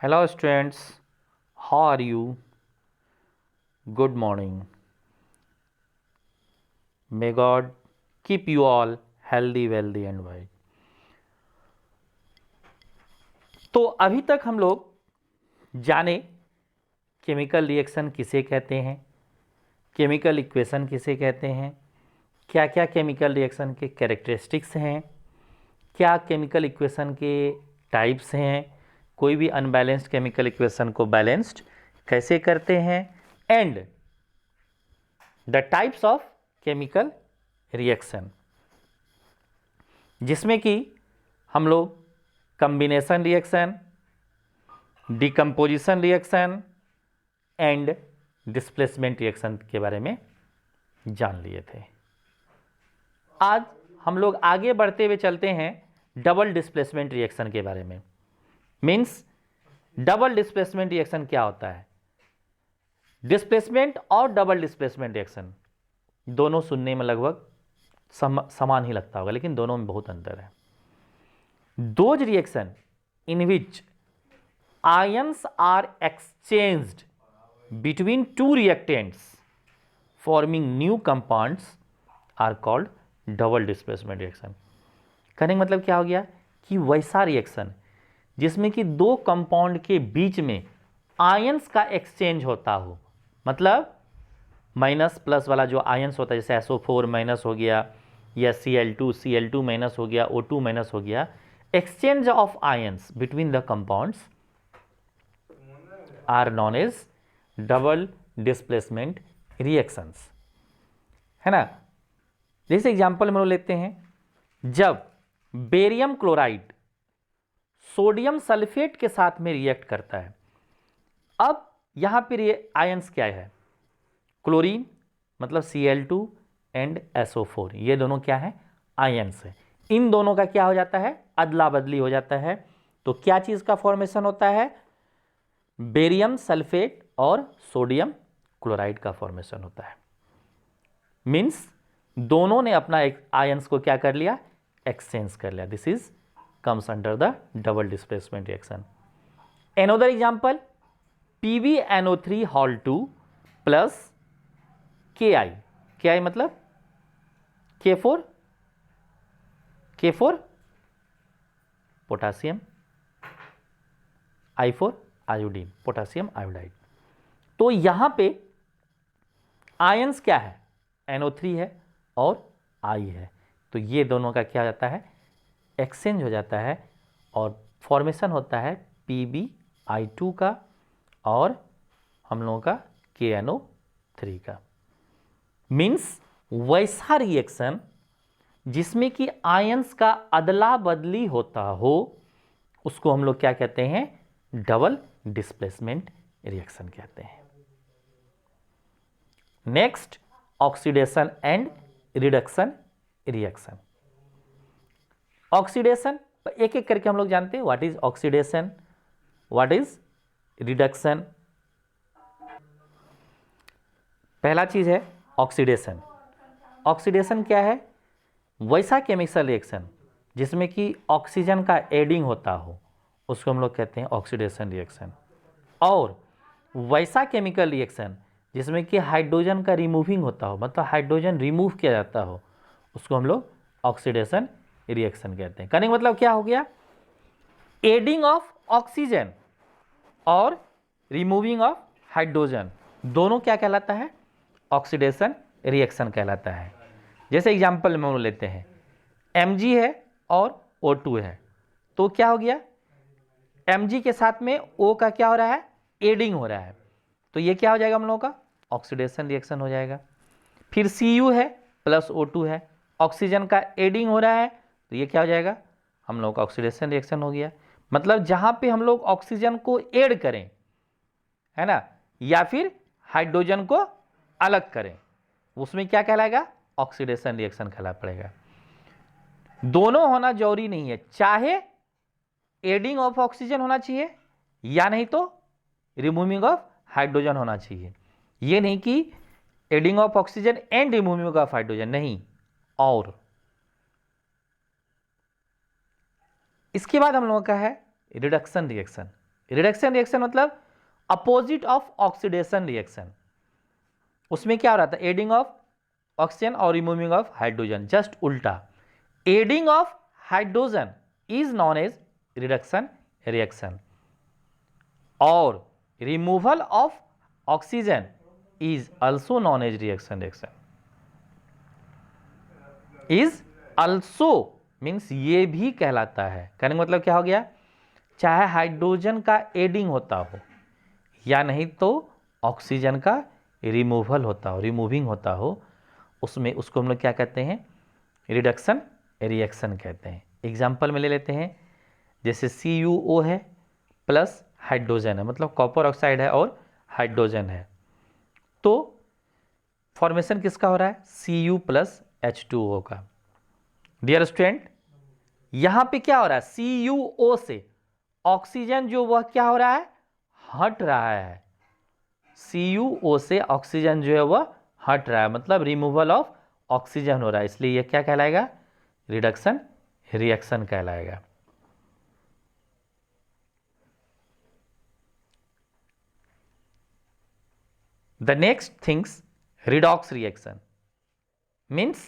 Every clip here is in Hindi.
Hello students, how are you? Good morning. May God keep you all healthy, wealthy and wise. तो अभी तक हम लोग जाने केमिकल रिएक्शन किसे कहते हैं, केमिकल इक्वेशन किसे कहते हैं, क्या क्या केमिकल रिएक्शन के कैरेक्टरिस्टिक्स हैं, क्या केमिकल इक्वेशन के टाइप्स हैं, कोई भी अनबैलेंस्ड केमिकल इक्वेशन को बैलेंस्ड कैसे करते हैं, and the types of chemical reaction, जिसमें कि हम लोग combination reaction, decomposition reaction and displacement reaction के बारे में जान लिए थे। आज हम लोग आगे बढ़ते हुए चलते हैं डबल डिस्प्लेसमेंट रिएक्शन के बारे में। मीन्स डबल डिस्प्लेसमेंट रिएक्शन क्या होता है। डिस्प्लेसमेंट और डबल डिस्प्लेसमेंट रिएक्शन दोनों सुनने में लगभग समान ही लगता होगा, लेकिन दोनों में बहुत अंतर है। Those reaction in which ions are exchanged between two reactants forming new compounds are called double displacement reaction. कहने का मतलब क्या हो गया कि वैसा रिएक्शन जिसमें कि दो कंपाउंड के बीच में आयंस का एक्सचेंज होता हो, मतलब माइनस प्लस वाला जो आयंस होता है, जैसे SO4 माइनस हो गया या Cl2 माइनस हो गया, O2 माइनस हो गया, exchange of ions between the compounds are known as double displacement reactions, है ना। जैसे एग्जांपल में लेते हैं, जब बेरियम क्लोराइड सोडियम सल्फेट के साथ में रिएक्ट करता है, अब यहां पर आयंस क्या है, क्लोरीन मतलब Cl2 एंड SO4, ये दोनों क्या है, आयंस है। इन दोनों का क्या हो जाता है, अदला बदली हो जाता है। तो क्या चीज का फॉर्मेशन होता है, बेरियम सल्फेट और सोडियम क्लोराइड का फॉर्मेशन होता है। मींस दोनों ने अपना आयंस को क्या कर लिया, एक्सचेंज कर लिया। This is comes under the double displacement reaction. Another example, PbNO3 hall 2 plus Ki मतलब K4 potassium, I4 iodine, potassium iodide. तो यहां पे आयंस क्या है, NO3 है और I है। तो ये दोनों का क्या हो जाता है, एक्सचेंज हो जाता है और फॉर्मेशन होता है PbI2 का और हम लोगों का KNO3 का। मीन्स वैसा रिएक्शन जिसमें कि आयंस का अदला बदली होता हो, उसको हम लोग क्या कहते हैं, डबल डिस्प्लेसमेंट रिएक्शन कहते हैं। Next, oxidation and reduction reaction. Oxidation एक एक करके हम लोग जानते हैं, what is oxidation, what is reduction. पहला चीज है ऑक्सीडेशन। ऑक्सीडेशन क्या है, वैसा केमिकल रिएक्शन जिसमें कि ऑक्सीजन का एडिंग होता हो, उसको हम लोग कहते हैं ऑक्सीडेशन रिएक्शन। और वैसा केमिकल रिएक्शन जिसमें कि हाइड्रोजन का रिमूविंग होता हो, मतलब हाइड्रोजन रिमूव किया जाता हो, उसको हम लोग ऑक्सीडेशन रिएक्शन कहते हैं। कहने का मतलब क्या हो गया, एडिंग ऑफ ऑक्सीजन और रिमूविंग ऑफ हाइड्रोजन दोनों क्या कहलाता है, ऑक्सीडेशन रिएक्शन कहलाता है। जैसे एग्जांपल में हम लेते हैं, Mg है और O2 है, तो क्या हो गया, Mg के साथ में O का क्या हो रहा है, एडिंग हो रहा है, तो ये क्या हो जाएगा हम लोगों का, ऑक्सीडेशन रिएक्शन हो जाएगा। फिर Cu है प्लस O2 है, ऑक्सीजन का एडिंग हो रहा है, तो ये क्या हो जाएगा, हम लोग का ऑक्सीडेशन रिएक्शन हो गया। मतलब जहां पे हम लोग ऑक्सीजन को ऐड करें, है ना, या फिर हाइड्रोजन को अलग करें, उसमें क्या कहलाएगा, ऑक्सीडेशन रिएक्शन कहला पड़ेगा। दोनों होना जरूरी नहीं है, चाहे एडिंग ऑफ ऑक्सीजन होना चाहिए या नहीं तो रिमूविंग ऑफ हाइड्रोजन होना चाहिए। ये नहीं कि adding of oxygen and removing of hydrogen, नहीं। और इसके बाद हम लोगों का है रिडक्शन रिएक्शन। रिडक्शन रिएक्शन मतलब अपोजिट ऑफ ऑक्सीडेशन रिएक्शन। उसमें क्या हो रहा था, एडिंग ऑफ ऑक्सीजन और रिमूविंग ऑफ हाइड्रोजन, जस्ट उल्टा। Adding of hydrogen is known as reduction reaction और removal of oxygen is also known as reaction reaction. Is also means ये भी कहलाता है। कहने का मतलब क्या हो गया, चाहे हाइड्रोजन का एडिंग होता हो या नहीं तो ऑक्सीजन का रिमूवल होता हो, रिमूविंग होता हो, उसमें उसको हम लोग क्या कहते हैं, रिडक्शन रिएक्शन कहते हैं। एग्जाम्पल में ले लेते हैं, जैसे CuO है प्लस हाइड्रोजन है, मतलब कॉपर ऑक्साइड है और हाइड्रोजन है, तो फॉर्मेशन किसका हो रहा है, Cu प्लस H2O का। डियर स्टूडेंट, यहां पे क्या हो रहा है, CuO से ऑक्सीजन जो वह क्या हो रहा है, हट रहा है। CuO से ऑक्सीजन जो है वह हट रहा है, मतलब रिमूवल ऑफ ऑक्सीजन हो रहा है, इसलिए यह क्या कहलाएगा, रिडक्शन रिएक्शन कहलाएगा। The next things, redox reaction means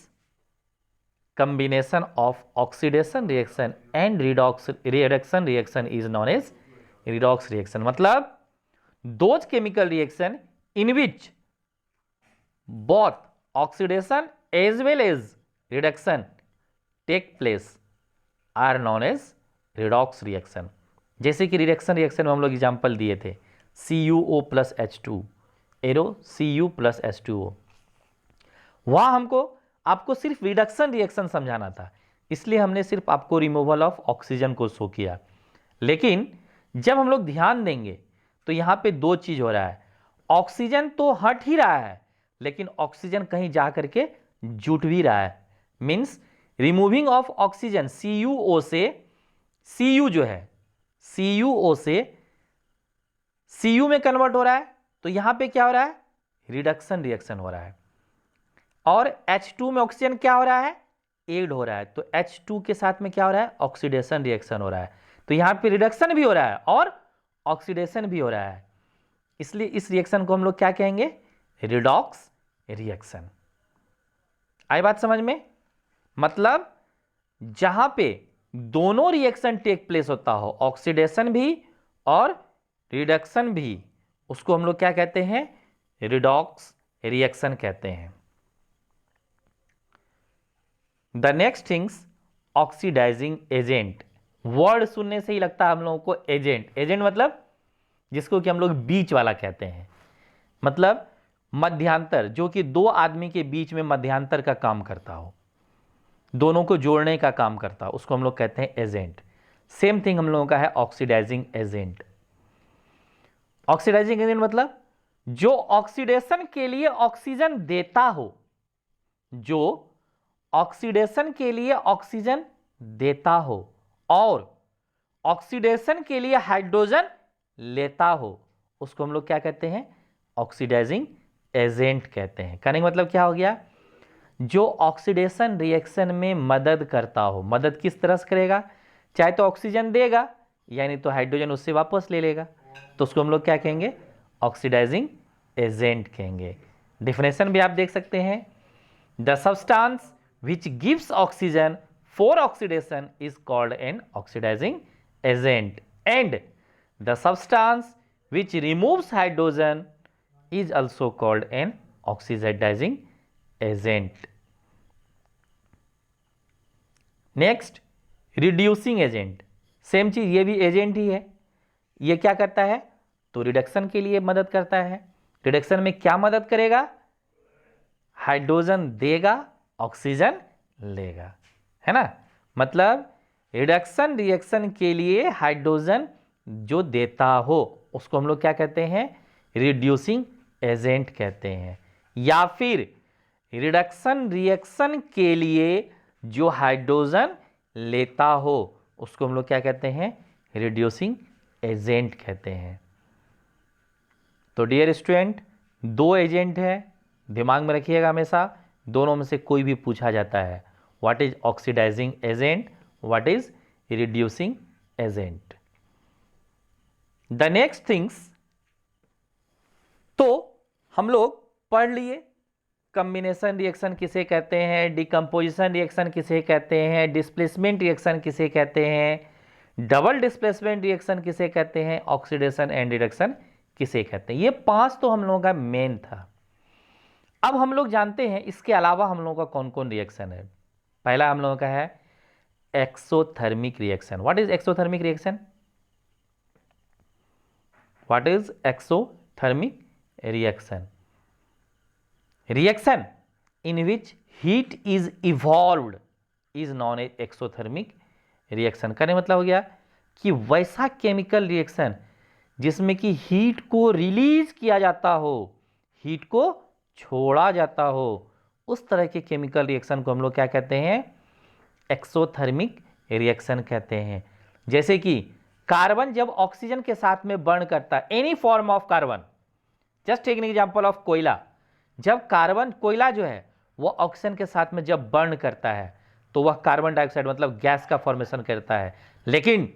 combination of oxidation reaction and reduction reaction is known as redox reaction। मतलब those chemical reaction in which both oxidation as well as reduction take place are known as redox reaction। जैसे कि रिडक्शन रिएक्शन में हम लोग एग्जाम्पल दिए थे, CuO plus H2 arrow Cu plus H2O, वहाँ हमको आपको सिर्फ रिडक्शन रिएक्शन समझाना था, इसलिए हमने सिर्फ आपको रिमूवल ऑफ ऑक्सीजन को शो किया। लेकिन जब हम लोग ध्यान देंगे तो यहाँ पे दो चीज हो रहा है, ऑक्सीजन तो हट ही रहा है लेकिन ऑक्सीजन कहीं जा करके जुट भी रहा है। Means removing of oxygen CuO से, Cu जो है CuO से Cu में कन्वर्ट हो रहा है, तो यहां पे क्या हो रहा है, रिडक्शन रिएक्शन हो रहा है। और H2 में ऑक्सीजन क्या हो रहा है, एड हो रहा है, तो H2 के साथ में क्या हो रहा है, ऑक्सीडेशन रिएक्शन हो रहा है। तो यहां पे रिडक्शन भी हो रहा है और ऑक्सीडेशन भी हो रहा है, इसलिए इस रिएक्शन को हम लोग क्या कहेंगे, रिडॉक्स रिएक्शन। आई बात समझ में? मतलब जहां पे दोनों रिएक्शन टेक प्लेस होता हो, ऑक्सीडेशन भी और रिडक्शन भी, उसको हम लोग क्या कहते हैं, रिडॉक्स रिएक्शन कहते हैं। The next things, oxidising agent. Word सुनने से ही लगता है हम लोगों को एजेंट, एजेंट मतलब जिसको कि हम लोग बीच वाला कहते हैं, मतलब मध्यांतर, जो कि दो आदमी के बीच में मध्यांतर का काम करता हो, दोनों को जोड़ने का काम करता हो, उसको हम लोग कहते हैं एजेंट। सेम थिंग हम लोगों का है ऑक्सीडाइजिंग एजेंट। ऑक्सीडाइजिंग एजेंट मतलब जो ऑक्सीडेशन के लिए ऑक्सीजन देता हो, जो ऑक्सीडेशन के लिए ऑक्सीजन देता हो और ऑक्सीडेशन के लिए हाइड्रोजन लेता हो, उसको हम लोग क्या कहते हैं, ऑक्सीडाइजिंग एजेंट कहते हैं। कहने का मतलब क्या हो गया, जो ऑक्सीडेशन रिएक्शन में मदद करता हो। मदद किस तरह से करेगा, चाहे तो ऑक्सीजन देगा यानी तो हाइड्रोजन उससे वापस ले लेगा, तो उसको हम लोग क्या कहेंगे, ऑक्सीडाइजिंग एजेंट कहेंगे। डेफिनेशन भी आप देख सकते हैं, the substance which gives oxygen for oxidation is called an oxidizing agent and the substance which removes hydrogen is also called an oxidizing agent। Next, reducing agent. Same चीज, ये भी एजेंट ही है। ये क्या करता है, तो रिडक्शन के लिए मदद करता है। रिडक्शन में क्या मदद करेगा, हाइड्रोजन देगा, ऑक्सीजन लेगा, है ना। मतलब रिडक्शन रिएक्शन के लिए हाइड्रोजन जो देता हो उसको हम लोग क्या कहते हैं, रिड्यूसिंग एजेंट कहते हैं। या फिर रिडक्शन रिएक्शन के लिए जो हाइड्रोजन लेता हो उसको हम लोग क्या कहते हैं, रिड्यूसिंग एजेंट कहते हैं। तो डियर स्टूडेंट, दो एजेंट है, दिमाग में रखिएगा हमेशा, दोनों में से कोई भी पूछा जाता है, what is oxidising agent, what is reducing agent. The next things, तो हम लोग पढ़ लिए कॉम्बिनेशन रिएक्शन किसे कहते हैं, डिकम्पोजिशन रिएक्शन किसे कहते हैं, डिस्प्लेसमेंट रिएक्शन किसे कहते हैं, डबल डिस्प्लेसमेंट रिएक्शन किसे कहते हैं, ऑक्सीडेशन एंड रिडक्शन किसे कहते हैं। ये 5 तो हम लोगों का मेन था। अब हम लोग जानते हैं इसके अलावा हम लोगों का कौन कौन रिएक्शन है। पहला हम लोगों का है exothermic reaction. What is exothermic reaction? What is exothermic reaction? Reaction in which heat is evolved is known as exothermic reaction। कहने मतलब हो गया कि वैसा केमिकल रिएक्शन जिसमें कि हीट को रिलीज किया जाता हो, हीट को छोड़ा जाता हो, उस तरह के केमिकल रिएक्शन को हम लोग क्या कहते हैं? एक्सोथर्मिक रिएक्शन कहते हैं। जैसे कि कार्बन जब ऑक्सीजन के साथ में बर्न करता है, any form of carbon, just take an example of कोयला। जब कार्बन, कोयला जो है वो ऑक्सीजन के साथ में जब बर्न करता है तो वह कार्बन डाइऑक्साइड मतलब गैस का फॉर्मेशन करता है। लेकिन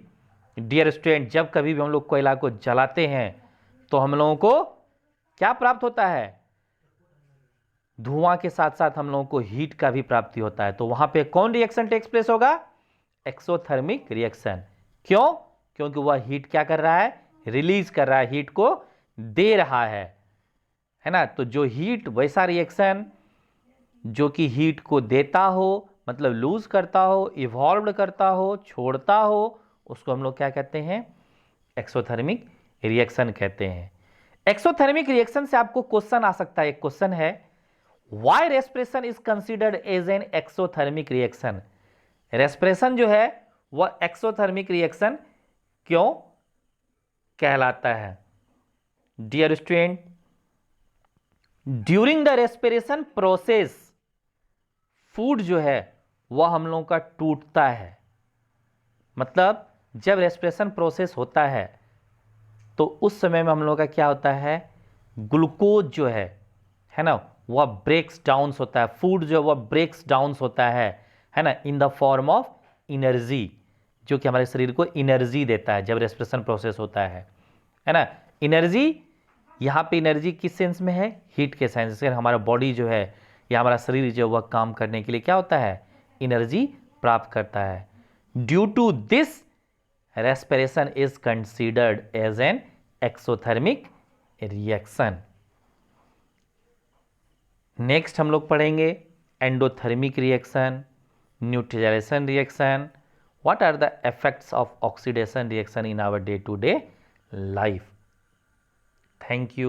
डियर स्टूडेंट, जब कभी भी हम लोग कोयला को जलाते हैं तो हम लोगों को क्या प्राप्त होता है? धुआं के साथ साथ हम लोगों को हीट का भी प्राप्ति होता है। तो वहां पे कौन रिएक्शन टेक्स प्लेस होगा? Exothermic reaction. क्यों? क्योंकि वह हीट क्या कर रहा है? रिलीज कर रहा है, हीट को दे रहा है ना। तो जो हीट, वैसा रिएक्शन जो कि हीट को देता हो, मतलब लूज करता हो, इवॉल्व करता हो, छोड़ता हो, उसको हम लोग क्या कहते हैं? एक्सोथर्मिक रिएक्शन कहते हैं। एक्सोथर्मिक रिएक्शन से आपको क्वेश्चन आ सकता है। एक क्वेश्चन है, why respiration is considered as an exothermic reaction? Respiration जो है वह एक्सोथर्मिक रिएक्शन क्यों कहलाता है? Dear student, during the respiration process food जो है वह हम लोगों का टूटता है। मतलब जब रेस्पिरेशन प्रोसेस होता है तो उस समय में हम लोगों का क्या होता है? ग्लूकोज जो है ना, वह ब्रेक्स डाउन होता है। फूड जो है वह ब्रेक्स डाउन होता है ना, in the form of energy, जो कि हमारे शरीर को एनर्जी देता है जब रेस्पिरेशन प्रोसेस होता है ना। एनर्जी, यहाँ पे एनर्जी किस सेंस में है? हीट के सेंस से। हमारा बॉडी जो है या हमारा शरीर जो वह काम करने के लिए क्या होता है? एनर्जी प्राप्त करता है। Due to this respiration is considered as an exothermic reaction. Next हम लोग पढ़ेंगे endothermic reaction, neutralisation reaction. What are the effects of oxidation reaction in our day to day life? Thank you.